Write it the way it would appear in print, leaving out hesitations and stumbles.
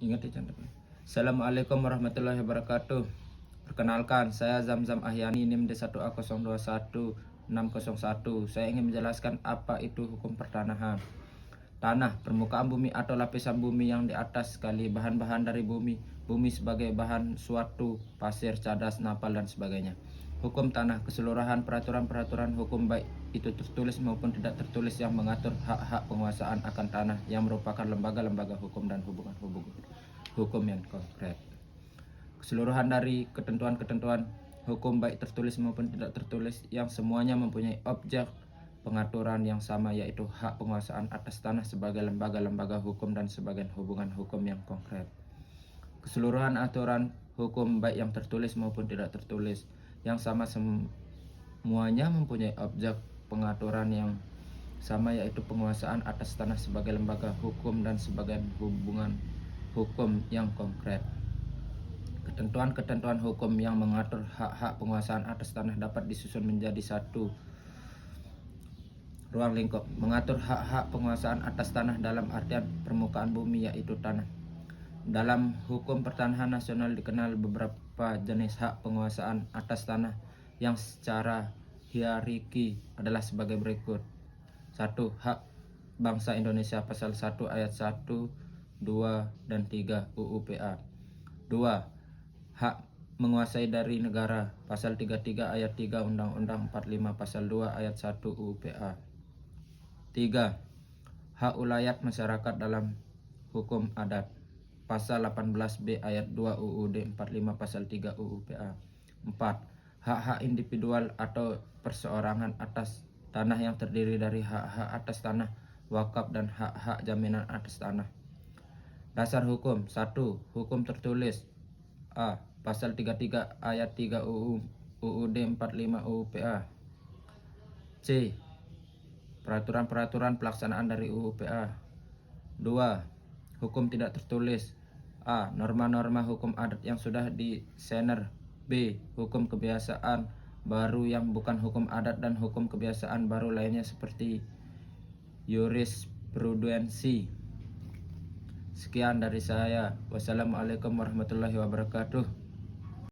Ingat ya cantik. Assalamualaikum warahmatullahi wabarakatuh. Perkenalkan, saya Zamzam Ahyani, NIM D1A021601. Saya ingin menjelaskan apa itu hukum pertanahan. Tanah, permukaan bumi atau lapisan bumi yang di atas sekali bahan-bahan dari bumi. Bumi sebagai bahan suatu, pasir, cadas, napal, dan sebagainya. Hukum tanah, keseluruhan peraturan-peraturan hukum baik itu tertulis maupun tidak tertulis yang mengatur hak-hak penguasaan akan tanah yang merupakan lembaga-lembaga hukum dan hubungan-hubungan hukum yang konkret. Keseluruhan dari ketentuan-ketentuan hukum baik tertulis maupun tidak tertulis yang semuanya mempunyai objek pengaturan yang sama, yaitu hak penguasaan atas tanah sebagai lembaga-lembaga hukum dan sebagian hubungan hukum yang konkret. Keseluruhan aturan hukum baik yang tertulis maupun tidak tertulis yang sama semuanya mempunyai objek pengaturan yang sama, yaitu penguasaan atas tanah sebagai lembaga hukum dan sebagian hubungan hukum yang konkret. Ketentuan-ketentuan hukum yang mengatur hak-hak penguasaan atas tanah dapat disusun menjadi satu ruang lingkup. Mengatur hak-hak penguasaan atas tanah dalam artian permukaan bumi, yaitu tanah. Dalam hukum pertanahan nasional dikenal beberapa jenis hak penguasaan atas tanah yang secara hierarki adalah sebagai berikut. 1. Hak bangsa Indonesia pasal 1 ayat 1, 2, dan 3 UU PA. 2. Hak menguasai dari negara pasal 33 ayat 3 Undang-Undang 45 pasal 2 ayat 1 UU PA. 3. Hak ulayat masyarakat dalam hukum adat pasal 18B ayat 2 UUD 45 pasal 3 UU PA. 4. Hak-hak individual atau perseorangan atas tanah yang terdiri dari hak-hak atas tanah, wakaf, dan hak-hak jaminan atas tanah. Dasar hukum. 1. Hukum tertulis. A. Pasal 33 ayat 3 UUD 45 UU PA. C. Peraturan-peraturan pelaksanaan dari UU PA. 2. Hukum tidak tertulis. A. Norma-norma hukum adat yang sudah disener. B. Hukum kebiasaan baru yang bukan hukum adat dan hukum kebiasaan baru lainnya seperti jurisprudensi. Sekian dari saya. Wassalamualaikum warahmatullahi wabarakatuh.